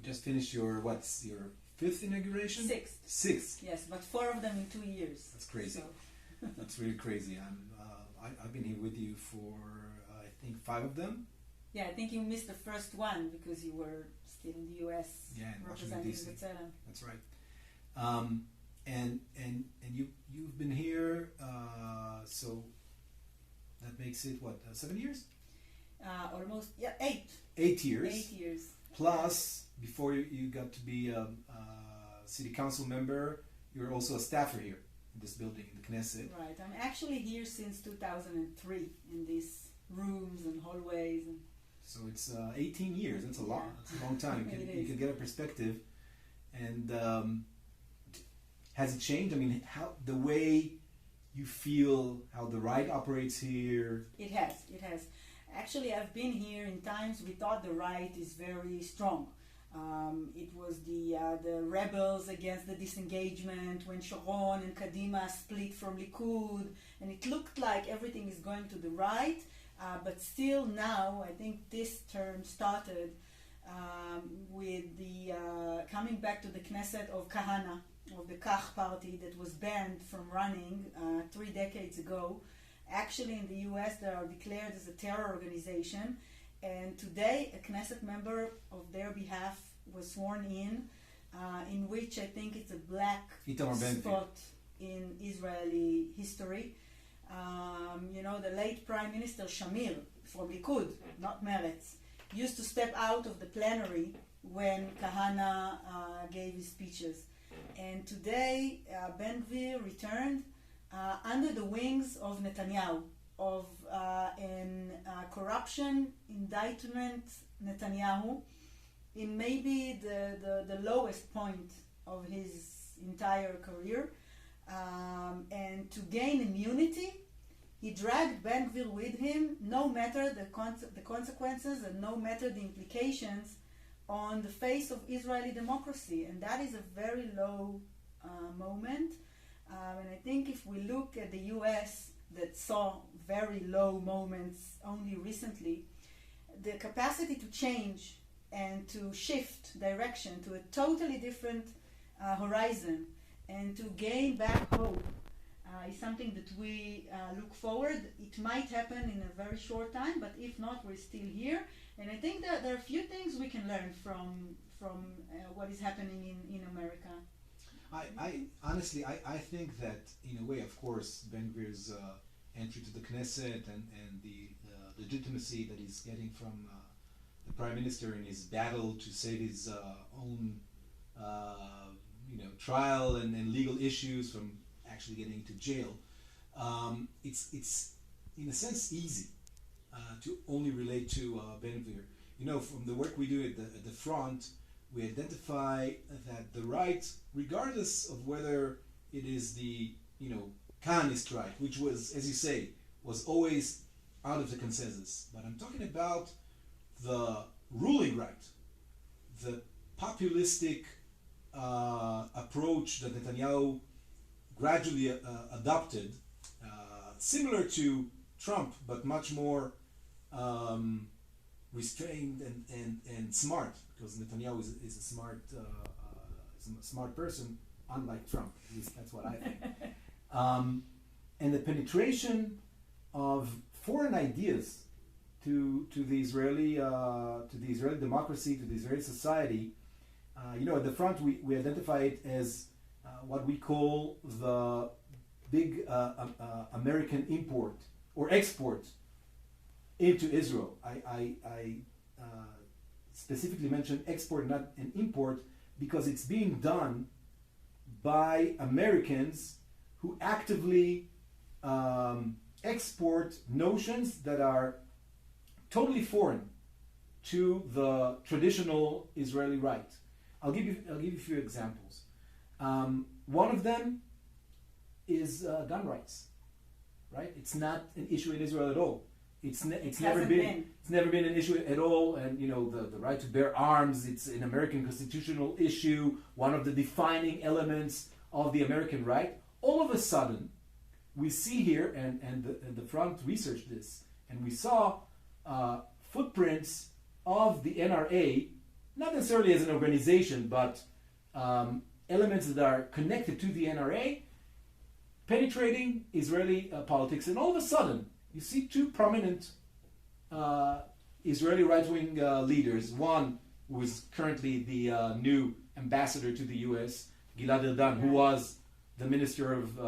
You just finished your fifth inauguration? Sixth. Yes, but 4 of them in 2 years. That's crazy. So. That's really crazy. I've been here with you for I think 5 of them. Yeah, I think you missed the first one because you were still in the U.S. Yeah, in representing Washington, D.C. B'Tselem. That's right. And you've been here, so that makes it what 7 years? Almost 8. 8 years. 8 years. Plus, before you got to be a city council member, you were also a staffer here in this building, in the Knesset. Right. I'm actually here since 2003 in these rooms and hallways. So it's 18 years. That's a lot. That's a long time. You can get a perspective. And has it changed? I mean, how the way you feel, how the right operates here? It has. It has. Actually, I've been here in times we thought the right is very strong. It was the rebels against the disengagement when Sharon and Kadima split from Likud, and it looked like everything is going to the right. But still now, I think this term started with the coming back to the Knesset of Kahana, of the Kach party that was banned from running 3 decades ago. Actually, in the U.S., they are declared as a terror organization, and today a Knesset member of their behalf was sworn in which I think it's a black spot in Israeli history. The late Prime Minister Shamir from Likud, not Meretz, used to step out of the plenary when Kahana gave his speeches. And today, Ben Gvir returned under the wings of Netanyahu, of an corruption indictment Netanyahu in maybe the lowest point of his entire career. And to gain immunity, he dragged Ben Gvir with him, no matter the consequences and no matter the implications on the face of Israeli democracy. And that is a very low moment. And I think if we look at the US that saw very low moments only recently, the capacity to change and to shift direction to a totally different horizon and to gain back hope is something that we look forward. It might happen in a very short time, but if not, we're still here. And I think that there are a few things we can learn from what is happening in America. I honestly think that in a way, of course, Ben Gvir's entry to the Knesset and the legitimacy that he's getting from the Prime Minister in his battle to save his own trial and legal issues from actually getting into jail. It's in a sense easy to only relate to Ben Gvir. From the work we do at the front, we identify that the right, regardless of whether it is the Kahanist right, which was, as you say, was always out of the consensus. But I'm talking about the ruling right, the populistic approach that Netanyahu gradually adopted, similar to Trump, but much more restrained and smart, because Netanyahu is a smart person, unlike Trump. At least that's what I think. And the penetration of foreign ideas to the Israeli democracy, to the Israeli society. At the front we identify it as what we call the big American import or export into Israel. I specifically mention export, not an import, because it's being done by Americans who actively export notions that are totally foreign to the traditional Israeli right. I'll give you a few examples. One of them is gun rights. Right? It's not an issue in Israel at all. It's never been an issue at all. And the right to bear arms, it's an American constitutional issue, one of the defining elements of the American right. All of a sudden, we see here, and the front researched this, and we saw footprints of the NRA not necessarily as an organization, but elements that are connected to the NRA, penetrating Israeli politics. And all of a sudden, you see two prominent Israeli right-wing leaders. One who is currently the new ambassador to the U.S., Gilad Erdan, who was the Minister of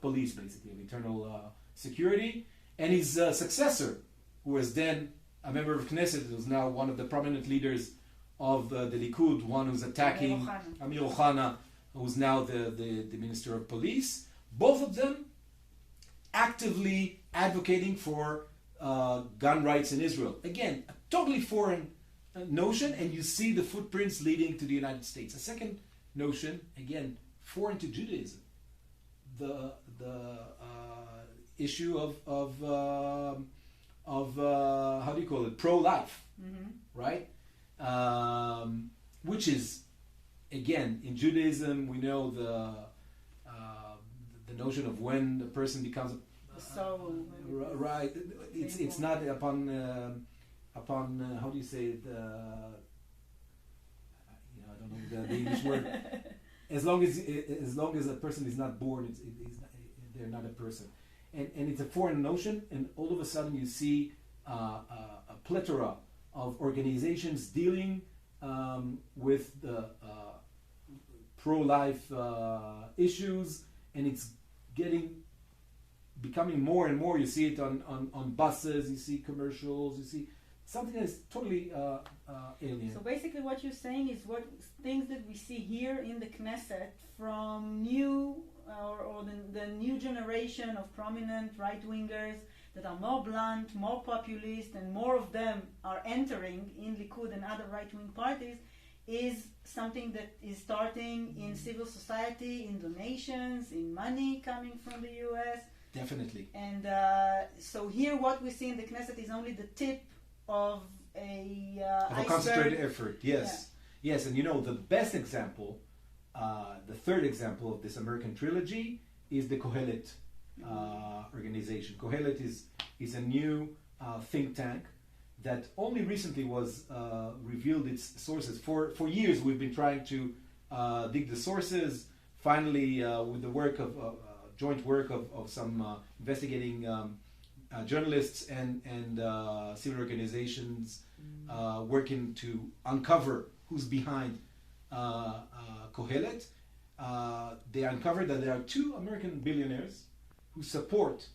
Police, basically, of Internal Security, and his successor, who was then a member of Knesset, who's now one of the prominent leaders of the Likud, one who's attacking Amir Ohana, who's now the Minister of Police. Both of them actively advocating for gun rights in Israel. Again, a totally foreign notion, and you see the footprints leading to the United States. A second notion, again, foreign to Judaism. The issue of how do you call it, pro-life, right? Which is, again, in Judaism we know the notion of when a person becomes right. It's not upon how do you say it? I don't know the English word. As long as a person is not born, they're not a person. And it's a foreign notion, and all of a sudden you see a plethora of organizations dealing with the pro-life issues, and it's becoming more and more. You see it on buses, you see commercials, you see something that is totally alien. So basically what you're saying is what things that we see here in the Knesset from new or the new generation of prominent right-wingers that are more blunt, more populist, and more of them are entering in Likud and other right-wing parties, is something that is starting in civil society, in donations, in money coming from the U.S. Definitely. And so here what we see in the Knesset is only the tip of a concentrated effort. Yes. Yeah. Yes, and the best example, the third example of this American trilogy is the Kohelet organization. Kohelet is a new think tank that only recently was revealed its sources. For years we've been trying to dig the sources. Finally, with the work of joint work of some investigating journalists and civil organizations working to uncover who's behind Kohelet, they uncovered that there are two American billionaires who support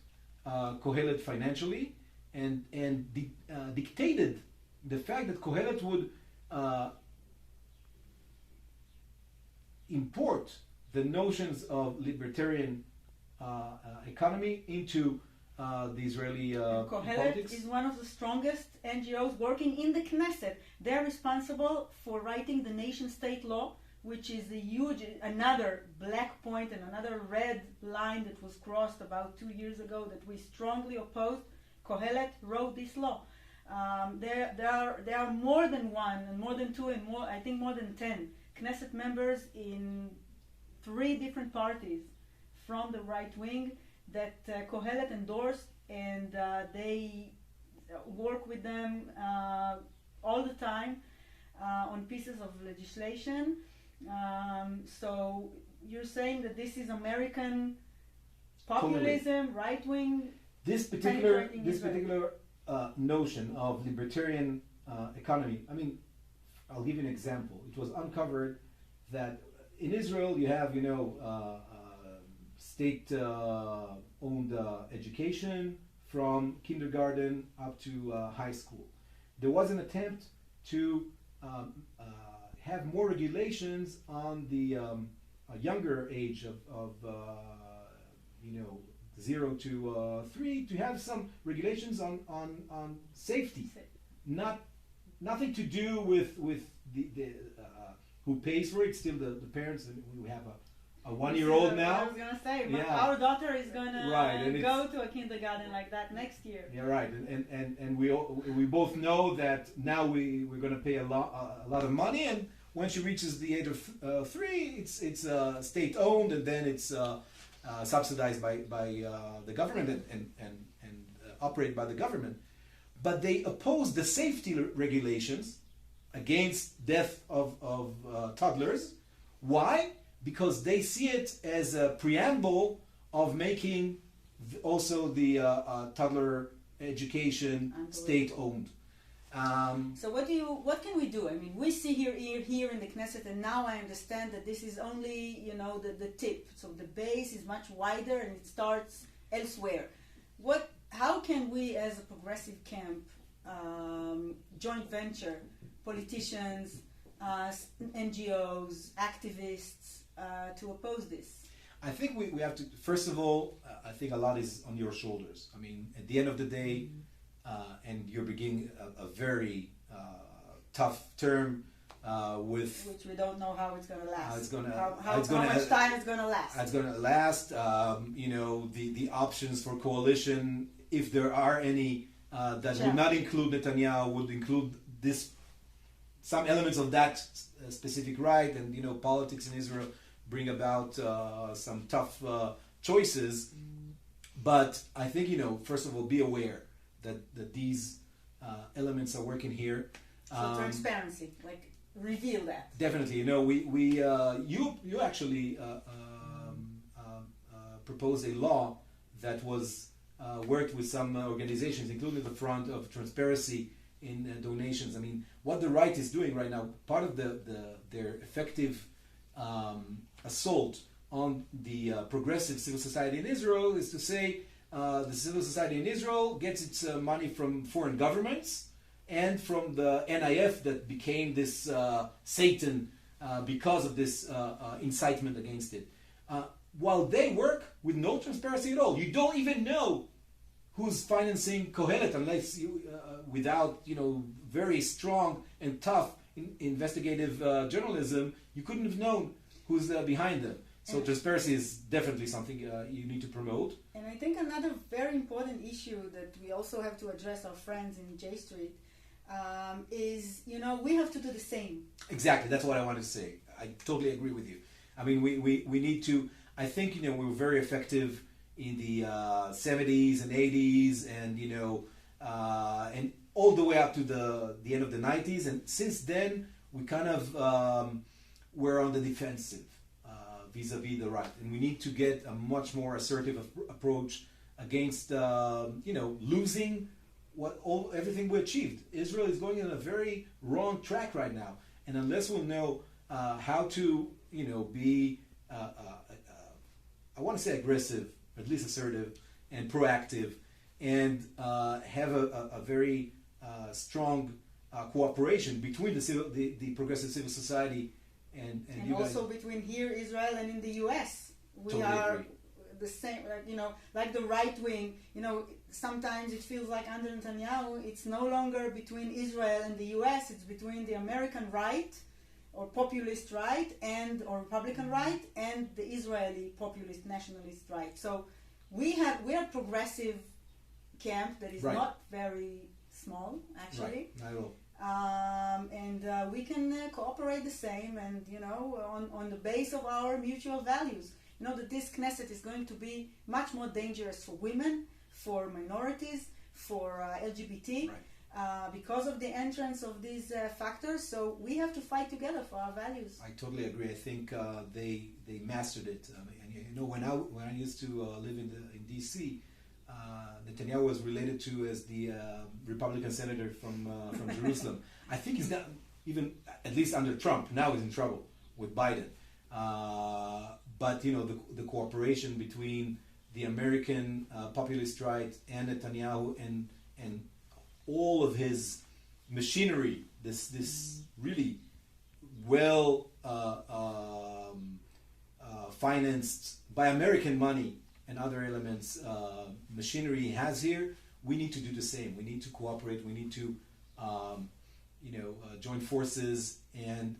Kohelet financially and dictated the fact that Kohelet would import the notions of libertarian economy into the Israeli Kohelet politics. is one of the strongest NGOs working in the Knesset. They're responsible for writing the nation-state law, which is another black point and another red line that was crossed about 2 years ago that we strongly opposed. Kohelet wrote this law. There are more than one and more than two and more, I think more than 10 Knesset members in 3 different parties from the right wing that Kohelet endorsed, and they work with them all the time on pieces of legislation. So you're saying that this is American populism, right wing. This particular notion of libertarian economy. I mean, I'll give you an example. It was uncovered that in Israel you have, state-owned education from kindergarten up to high school. There was an attempt to have more regulations on the younger age of 0 to 3, to have some regulations on safety. Nothing to do with the who pays for it. Still the parents, and we have a 1-year-old now. I was gonna say, but our daughter is gonna go to a kindergarten like that next year. Yeah, right. And we both know that now we're gonna pay a lot of money, and when she reaches the age of 3, it's state owned, and then it's subsidized by the government and operated by the government. But they oppose the safety regulations against death of toddlers. Why? Because they see it as a preamble of making also the toddler education state-owned. So what can we do? I mean, we see here in the Knesset, and now I understand that this is only the tip. So the base is much wider and it starts elsewhere. How can we, as a progressive camp, joint venture, politicians, NGOs, activists, to oppose this? I think we have to, first of all, I think a lot is on your shoulders. I mean, at the end of the day, and you're beginning a very tough term with... Which we don't know how it's going to last. How much time it's going to last. It's going to last. The options for coalition, if there are any, that would not include Netanyahu, would include some elements of that specific right, and politics in Israel bring about some tough choices. But I think first of all, be aware that these elements are working here. So transparency, like reveal that. Definitely, you actually proposed a law that was worked with some organizations, including the Front of Transparency in donations. I mean, what the right is doing right now, part of their effective assault on the progressive civil society in Israel is to say the civil society in Israel gets its money from foreign governments and from the NIF that became this Satan because of this incitement against it. While they work with no transparency at all. You don't even know who's financing Kohelet unless you, without very strong and tough investigative journalism, you couldn't have known who's behind them. So transparency is definitely something you need to promote. And I think another very important issue that we also have to address our friends in J Street is, we have to do the same. Exactly, that's what I wanted to say. I totally agree with you. I mean, we need to, I think, we were very effective in the 70s and 80s and all the way up to the end of the 90s. And since then, we kind of were on the defensive vis-a-vis the right. And we need to get a much more assertive approach against, losing everything we achieved. Israel is going on a very wrong track right now. And unless we'll know how to, be, I want to say aggressive, at least assertive and proactive, and have a very strong cooperation between the progressive civil society and you also guys. Between here, Israel, and in the U.S. We totally are agree. The same, like the right wing. Sometimes it feels like under Netanyahu, it's no longer between Israel and the U.S. It's between the American right, or populist right, or Republican right, and the Israeli populist nationalist right. So we are progressive camp that is Right. not very small, actually. Right, not at all. And we can cooperate the same, and on the base of our mutual values. That this Knesset is going to be much more dangerous for women, for minorities, for LGBT, Right. because of the entrance of these factors. So we have to fight together for our values. I totally agree. I think they mastered it. When I used to live in DC, Netanyahu was related to as the Republican senator from Jerusalem. I think he's not even, at least under Trump, now he's in trouble with Biden. But the cooperation between the American populist right and Netanyahu and all of his machinery, this really well financed by American money and other elements machinery he has here, we need to do the same. We need to cooperate. We need to join forces and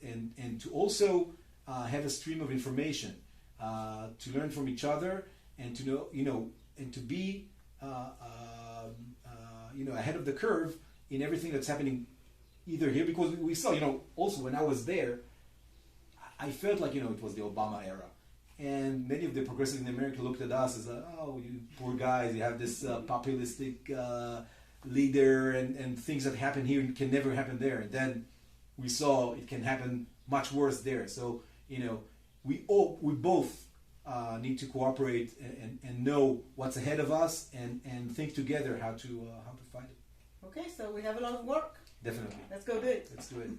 to also have a stream of information, to learn from each other and to know and to be ahead of the curve in everything that's happening either here, because we saw also when I was there, I felt like it was the Obama era. And many of the progressives in America looked at us as, you poor guys, you have this populistic leader and things that happen here can never happen there. And then we saw it can happen much worse there. So, we both need to cooperate and know what's ahead of us and think together how to fight it. Okay, so we have a lot of work. Definitely. Let's go do it. Let's do it.